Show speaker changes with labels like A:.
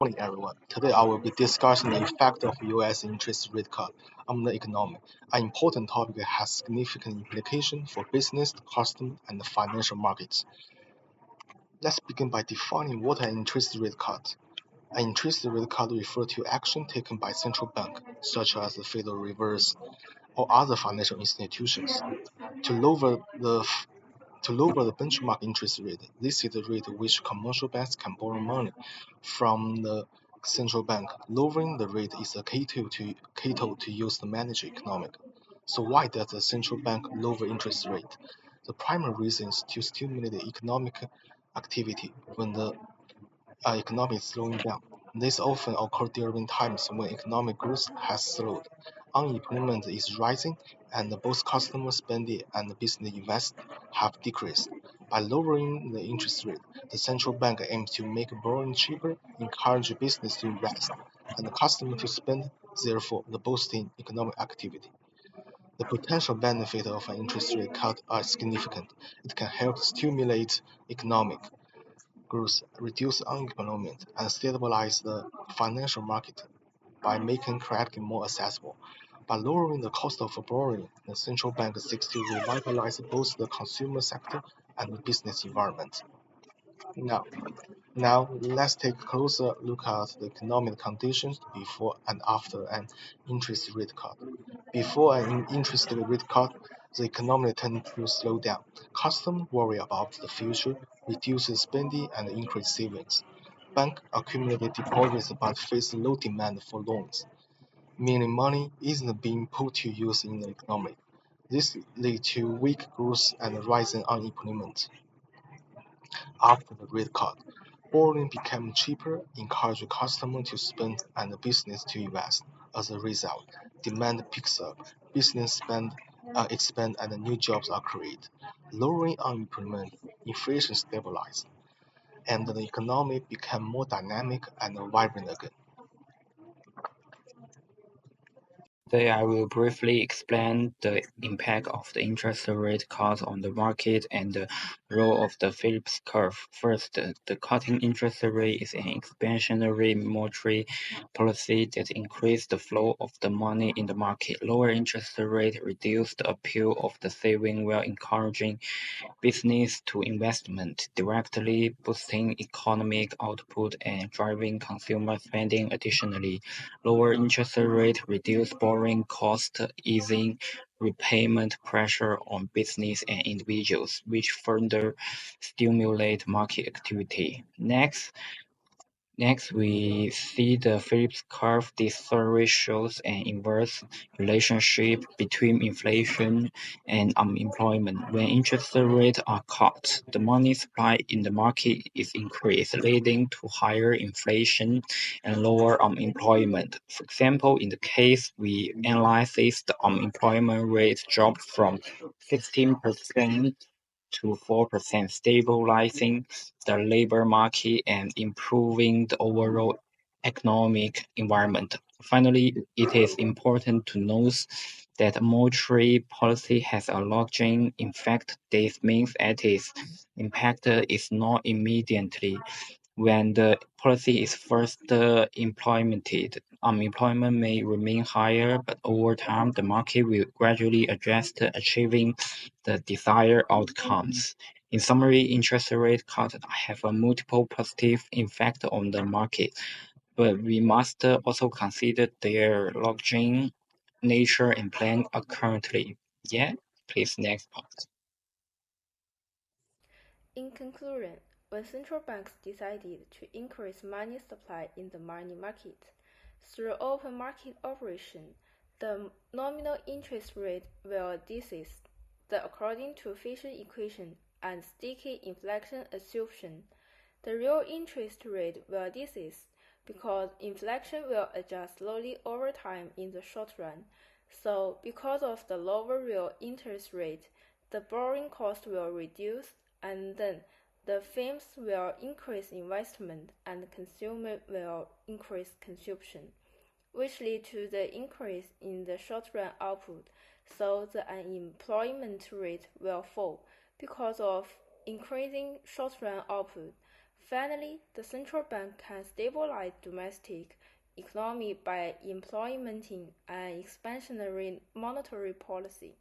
A: Morning, everyone. Today I will be discussing the effect of U.S. interest rate cut on the economy, an important topic that has significant implications for business, customer, and the financial markets. Let's begin by defining what an interest rate cut. An interest rate cut refers to action taken by central bank, such as the Federal Reserve or other financial institutions, to lower the benchmark interest rate. This is the rate at which commercial banks can borrow money from the central bank. Lowering the rate is a key to use to manage economic. So why does the central bank lower interest rate? The primary reason is to stimulate the economic activity when the economy is slowing down. This often occurs during times when economic growth has slowed, unemployment is rising, and both customer spending and business investment have decreased. By lowering the interest rate, the central bank aims to make borrowing cheaper, encourage business to invest, and the customer to spend, therefore the boosting economic activity. The potential benefits of an interest rate cut are significant. It can help stimulate economic growth, reduce unemployment, and stabilize the financial market by making credit more accessible. By lowering the cost of borrowing, the central bank seeks to revitalize both the consumer sector and the business environment. Now, now let's take a closer look at the economic conditions before and after an interest rate cut. Before an interest rate cut, the economy tends to slow down. Customers worry about the future, reduce spending, and increase savings. Banks accumulate deposits but face low demand for loans, meaning money isn't being put to use in the economy. This leads to weak growth and rising unemployment. After the rate cut, borrowing became cheaper, encouraging customers to spend and business to invest. As a result, demand picks up, business expand, and new jobs are created. Lowering unemployment, inflation stabilized, and the economy became more dynamic and vibrant again.
B: Today, I will briefly explain the impact of the interest rate cut on the market and the role of the Phillips curve. First, the cutting interest rate is an expansionary monetary policy that increases the flow of the money in the market. Lower interest rate reduce the appeal of the saving while encouraging business to investment, directly boosting economic output and driving consumer spending. Additionally, lower interest rate reduce borrowing costs, easing repayment pressure on business and individuals, which further stimulate market activity. Next, we see the Phillips curve. This theory shows an inverse relationship between inflation and unemployment. When interest rates are cut, the money supply in the market is increased, leading to higher inflation and lower unemployment. For example, in the case we analyze this, the unemployment rate dropped from 16% to 4%, stabilizing the labor market and improving the overall economic environment. Finally, it is important to note that monetary policy has a long-term effect. This means that its impact is not immediately when the policy is first implemented. Unemployment may remain higher, but over time, the market will gradually adjust, achieving the desired outcomes. In summary, interest rate cuts have a multiple positive effect on the market, but we must also consider their long-term nature and plan accordingly. Yeah, please next part.
C: In conclusion, when central banks decided to increase money supply in the money market through open market operation, the nominal interest rate will decrease according to Fisher equation and sticky inflation assumption. The real interest rate will decrease because inflation will adjust slowly over time in the short run. So, because of the lower real interest rate, the borrowing cost will reduce, and then the firms will increase investment and consumer will increase consumption, which lead to the increase in the short-run output. So the unemployment rate will fall because of increasing short-run output. Finally, the central bank can stabilize domestic economy by implementing an expansionary monetary policy.